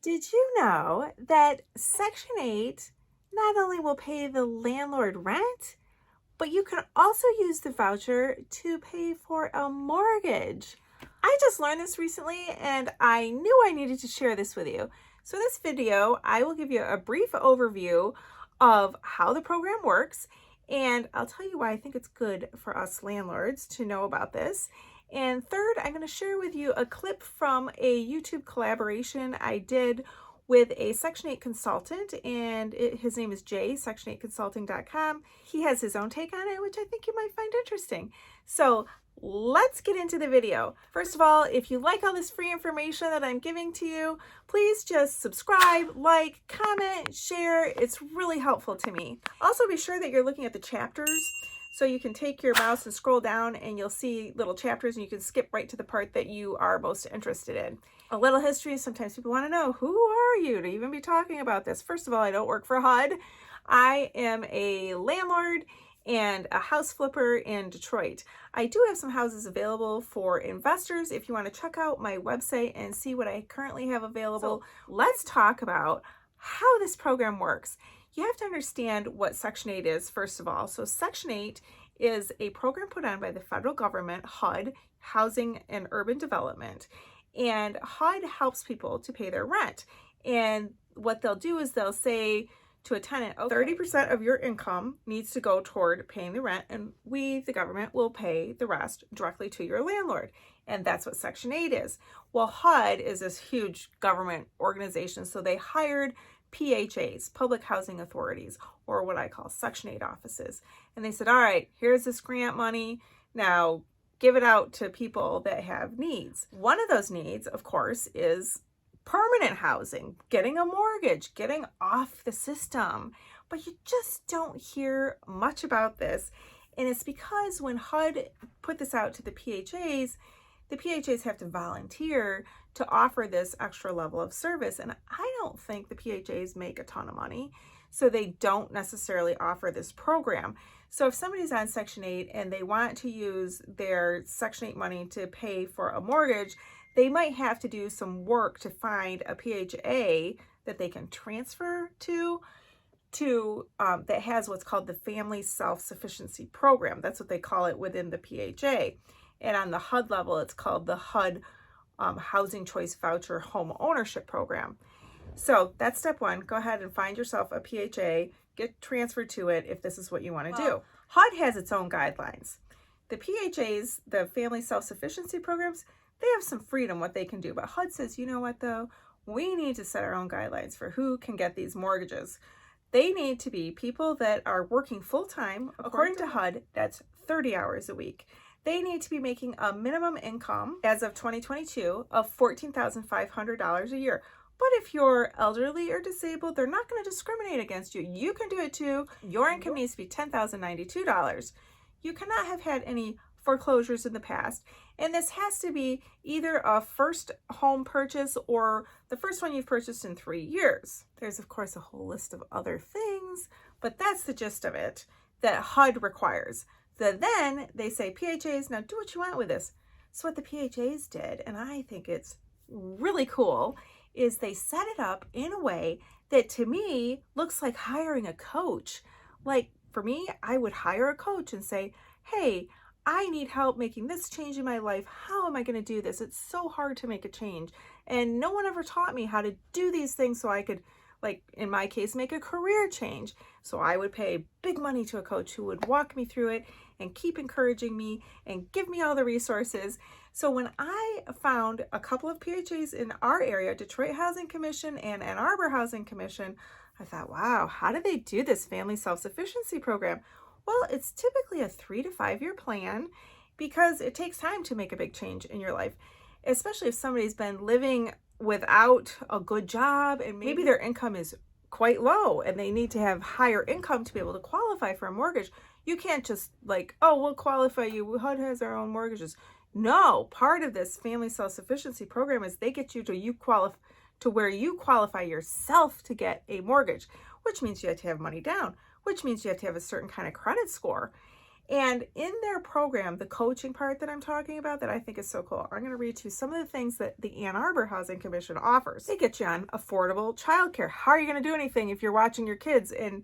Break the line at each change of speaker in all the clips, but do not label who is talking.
Did you know that Section 8 not only will pay the landlord rent, but you can also use the voucher to pay for a mortgage? I just learned this recently and I knew I needed to share this with you. So in this video, I will give you a brief overview of how the program works, and I'll tell you why I think it's good for us landlords to know about this. And third, I'm going to share with you a clip from a YouTube collaboration I did with a Section 8 consultant, and his name is Jay, section8consulting.com. He has his own take on it, which I think you might find interesting. So let's get into the video. First of all, if you like all this free information that I'm giving to you, please just subscribe, like, comment, share. It's really helpful to me. Also, be sure that you're looking at the chapters. So you can take your mouse and scroll down and you'll see little chapters, and you can skip right to the part that you are most interested in. A little history. Sometimes people want to know, who are you to even be talking about this? First of all, I don't work for HUD. I am a landlord and a house flipper in Detroit. I do have some houses available for investors. If you want to check out my website and see what I currently have available, let's talk about how this program works. You have to understand what Section 8 is, first of all. So Section 8 is a program put on by the federal government, HUD, Housing and Urban Development. And HUD helps people to pay their rent. And what they'll do is they'll say to a tenant, 30% of your income needs to go toward paying the rent, and we, the government, will pay the rest directly to your landlord. And that's what Section 8 is. Well, HUD is this huge government organization, so they hired PHAs, public housing authorities, or what I call Section 8 offices. And they said, all right, here's this grant money. Now give it out to people that have needs. One of those needs, of course, is permanent housing, getting a mortgage, getting off the system. But you just don't hear much about this. And it's because when HUD put this out to the PHAs have to volunteer to offer this extra level of service. And I don't think the PHAs make a ton of money, so they don't necessarily offer this program. So if somebody's on Section 8 and they want to use their Section 8 money to pay for a mortgage, they might have to do some work to find a PHA that they can transfer to that has what's called the Family Self-Sufficiency Program. That's what they call it within the PHA. And on the HUD level, it's called the HUD Housing Choice Voucher Homeownership Program. So that's step one. Go ahead and find yourself a PHA, get transferred to it if this is what you want to do. HUD has its own guidelines. The PHAs, the Family Self-Sufficiency Programs, they have some freedom what they can do. But HUD says, you know what though? We need to set our own guidelines for who can get these mortgages. They need to be people that are working full-time. According to HUD, that's 30 hours a week. They need to be making a minimum income as of 2022 of $14,500 a year. But if you're elderly or disabled, they're not going to discriminate against you. You can do it too. Your income needs to be $10,092. You cannot have had any foreclosures in the past. And this has to be either a first home purchase or the first one you've purchased in 3 years. There's, of course, a whole list of other things, but that's the gist of it that HUD requires. Then they say, PHAs, now do what you want with this. So what the PHAs did, and I think it's really cool, is they set it up in a way that to me looks like hiring a coach. Like for me, I would hire a coach and say, hey, I need help making this change in my life. How am I going to do this? It's so hard to make a change. And no one ever taught me how to do these things so I could, like in my case, make a career change. So I would pay big money to a coach who would walk me through it and keep encouraging me and give me all the resources. So when I found a couple of PHAs in our area, Detroit Housing Commission and Ann Arbor Housing Commission, I thought, wow, how do they do this Family Self-Sufficiency Program? Well, it's typically a 3 to 5 year plan because it takes time to make a big change in your life, especially if somebody's been living without a good job and maybe their income is quite low and they need to have higher income to be able to qualify for a mortgage. You can't just like, oh, we'll qualify you. HUD has our own mortgages. No, part of this Family Self-Sufficiency Program is they get you to where you qualify yourself to get a mortgage, which means you have to have money down, which means you have to have a certain kind of credit score. And in their program, the coaching part that I'm talking about that I think is so cool, I'm going to read to you some of the things that the Ann Arbor Housing Commission offers. They get you on affordable childcare. How are you going to do anything if you're watching your kids and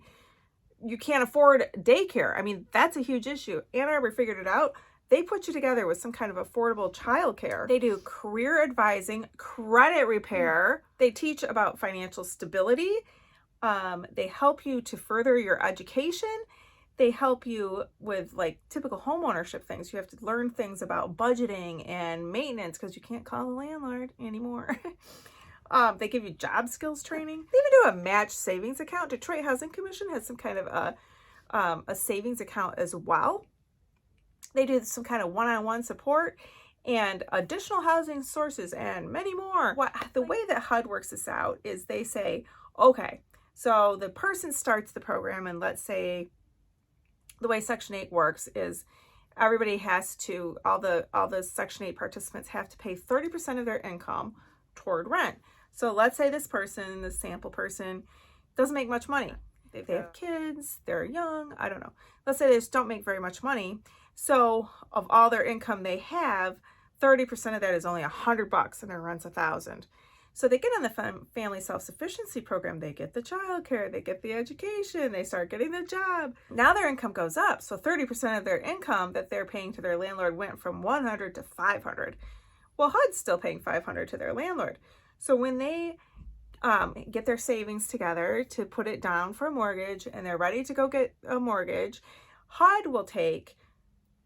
you can't afford daycare? I mean, that's a huge issue. Ann Arbor figured it out. They put you together with some kind of affordable childcare. They do career advising, credit repair. They teach about financial stability. They help you to further your education. They help you with like typical homeownership things. You have to learn things about budgeting and maintenance because you can't call the landlord anymore. They give you job skills training. They even do a match savings account. Detroit Housing Commission has some kind of a savings account as well. They do some kind of one-on-one support and additional housing sources and many more. The way that HUD works this out is they say, okay, so the person starts the program, and let's say the way Section 8 works is everybody has to, all the Section 8 participants have to pay 30% of their income toward rent. So let's say this person, this sample person, doesn't make much money. They have kids, they're young, I don't know. Let's say they just don't make very much money. So of all their income they have, 30% of that is only $100 and their rent's $1,000. So they get on the Family Self-Sufficiency Program, they get the child care, they get the education, they start getting the job. Now their income goes up. So 30% of their income that they're paying to their landlord went from $100 to $500. Well, HUD's still paying $500 to their landlord. So when they get their savings together to put it down for a mortgage and they're ready to go get a mortgage, HUD will take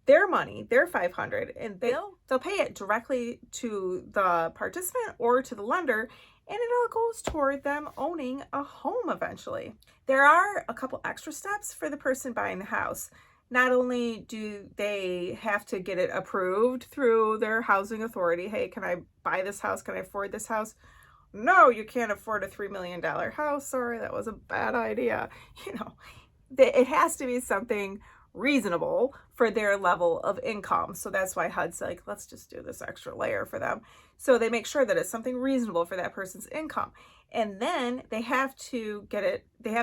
their money, their $500, and they'll pay it directly to the participant or to the lender, and it all goes toward them owning a home eventually. There are a couple extra steps for the person buying the house. Not only do they have to get it approved through their housing authority, hey, can I buy this house? Can I afford this house? No, you can't afford a $3 million house. Sorry, that was a bad idea. You know, it has to be something reasonable for their level of income. So that's why HUD's like, let's just do this extra layer for them. So they make sure that it's something reasonable for that person's income. And then they have to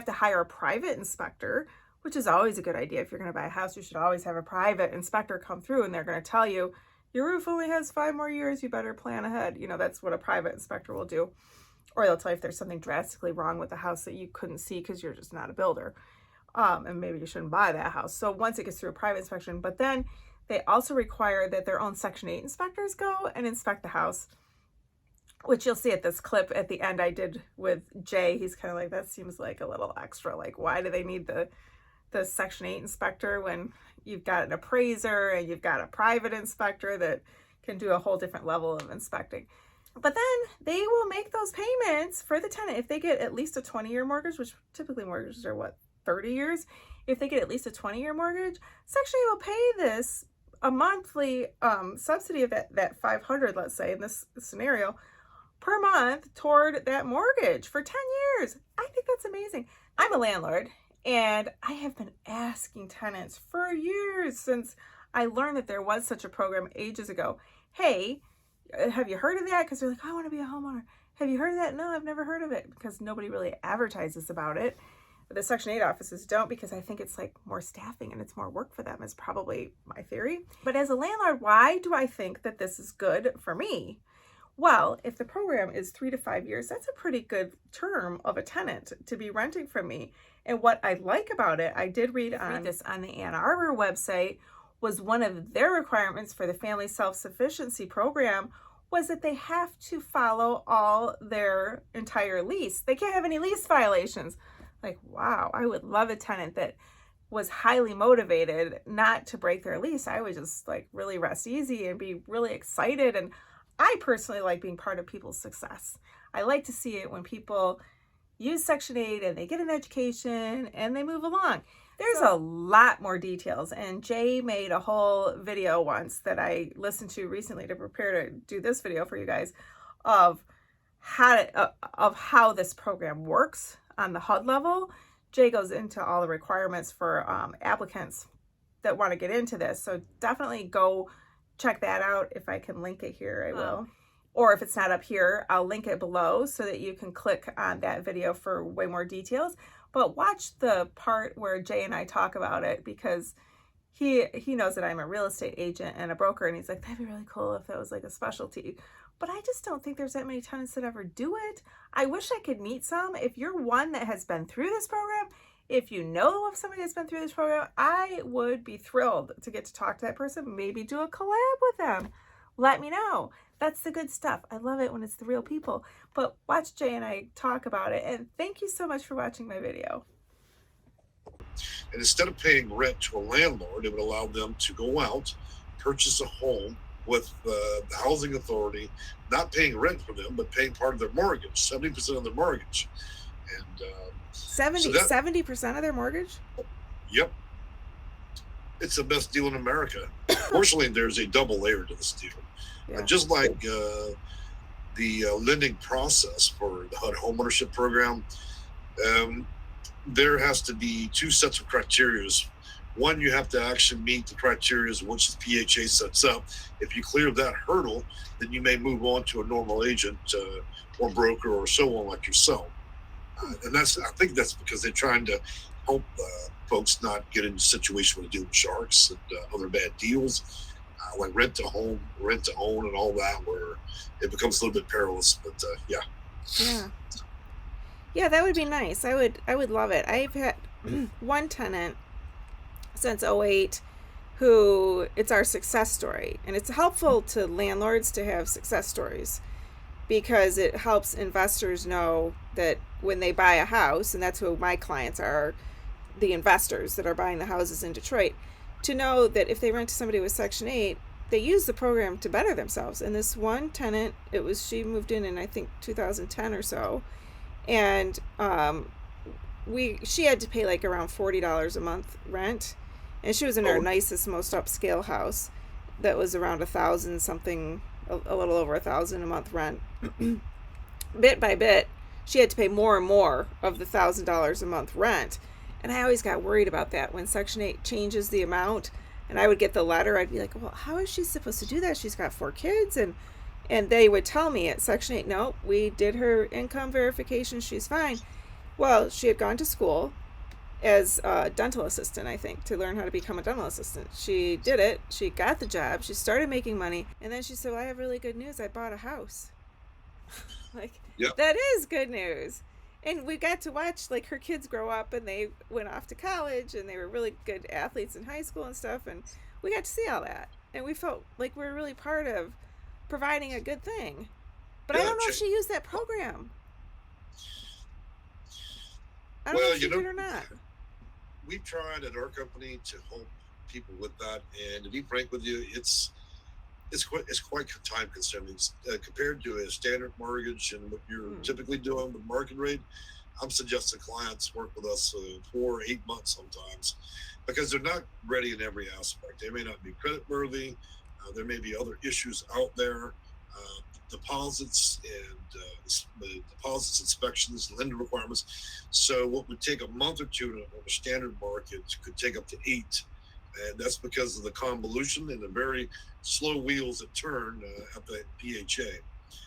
hire a private inspector, which is always a good idea. If you're going to buy a house, you should always have a private inspector come through, and they're going to tell you, your roof only has 5 more years, you better plan ahead. You know, that's what a private inspector will do. Or they'll tell you if there's something drastically wrong with the house that you couldn't see because you're just not a builder. And maybe you shouldn't buy that house. So once it gets through a private inspection, but then they also require that their own Section 8 inspectors go and inspect the house, which you'll see at this clip at the end I did with Jay. He's kind of like, that seems like a little extra. Like, why do they need the Section 8 inspector when you've got an appraiser and you've got a private inspector that can do a whole different level of inspecting? But then they will make those payments for the tenant. If they get at least a 20-year mortgage, which typically mortgages are 30 years. If they get at least a 20-year mortgage, Section 8 will pay this a monthly subsidy of that $500, let's say in this scenario, per month toward that mortgage for 10 years. I think that's amazing. I'm a landlord, and I have been asking tenants for years since I learned that there was such a program ages ago. Hey, have you heard of that? Because they're like, I want to be a homeowner. Have you heard of that? No, I've never heard of it, because nobody really advertises about it. The Section 8 offices don't, because I think it's like more staffing and it's more work for them, is probably my theory. But as a landlord, why do I think that this is good for me? Well, if the program is 3 to 5 years, that's a pretty good term of a tenant to be renting from me. And what I like about it, I did read this on the Ann Arbor website, was one of their requirements for the Family Self-Sufficiency Program was that they have to follow all their entire lease. They can't have any lease violations. Like, wow, I would love a tenant that was highly motivated not to break their lease. I would just like really rest easy and be really excited. And I personally like being part of people's success. I like to see it when people use Section 8 and they get an education and they move along. There's a lot more details, and Jay made a whole video once that I listened to recently to prepare to do this video for you guys of how this program works on the HUD level. Jay goes into all the requirements for applicants that want to get into this. So definitely go check that out. If I can link it here, I will. Or if it's not up here, I'll link it below so that you can click on that video for way more details. But watch the part where Jay and I talk about it, because he knows that I'm a real estate agent and a broker, and he's like, that'd be really cool if that was like a specialty. But I just don't think there's that many tenants that ever do it. I wish I could meet some. If you're one that has been through this program, if you know of somebody that's been through this program, I would be thrilled to get to talk to that person, maybe do a collab with them. Let me know. That's the good stuff. I love it when it's the real people. But watch Jay and I talk about it. And thank you so much for watching my video.
And instead of paying rent to a landlord, it would allow them to go out, purchase a home with the housing authority, not paying rent for them, but paying part of their mortgage, 70% of their mortgage. And
70% of their mortgage?
Yep. It's the best deal in America. Fortunately, there's a double layer to this deal. Yeah. Just like the lending process for the HUD Homeownership Program, there has to be two sets of criteria. One, you have to actually meet the criteria which the PHA sets up. If you clear that hurdle, then you may move on to a normal agent or broker or so on like yourself. And I think that's because they're trying to help folks not get into a situation where they deal with sharks and other bad deals, like rent to home, rent to own, and all that, where it becomes a little bit perilous. But
yeah, that would be nice. I would love it. I've had one tenant since 2008 who, it's our success story, and it's helpful to landlords to have success stories because it helps investors know that when they buy a house, and that's who my clients are, the investors that are buying the houses in Detroit, to know that if they rent to somebody with Section 8, they use the program to better themselves. And this one tenant, she moved in I think 2010 or so, and she had to pay like around $40 a month rent, and she was in our nicest, most upscale house that was around 1,000 something, a little over 1,000 a month rent. Bit by bit, she had to pay more and more of the $1,000 a month rent, and I always got worried about that when Section 8 changes the amount. And I would get the letter, I'd be like, well, how is she supposed to do that? She's got 4 kids, and they would tell me at Section 8, no, we did her income verification, she's fine. Well, she had gone to school as a dental assistant, I think, to learn how to become a dental assistant. She did it, she got the job, she started making money, and then she said, well, I have really good news, I bought a house. Like, yep. That is good news. And we got to watch like her kids grow up, and they went off to college, and they were really good athletes in high school and stuff, and we got to see all that, and we felt like we were really part of providing a good thing. But I don't know if she used that program. I don't know if she did or not.
We've tried at our company to help people with that, and to be frank with you, it's quite time consuming compared to a standard mortgage and what you're typically doing with market rate. I'm suggesting clients work with us 4 or 8 months sometimes, because they're not ready in every aspect. They may not be credit worthy. There may be other issues out there, deposits and deposits, inspections, lender requirements. So what would take a month or two on a standard market could take up to 8. And that's because of the convolution and the very slow wheels that turn at the PHA.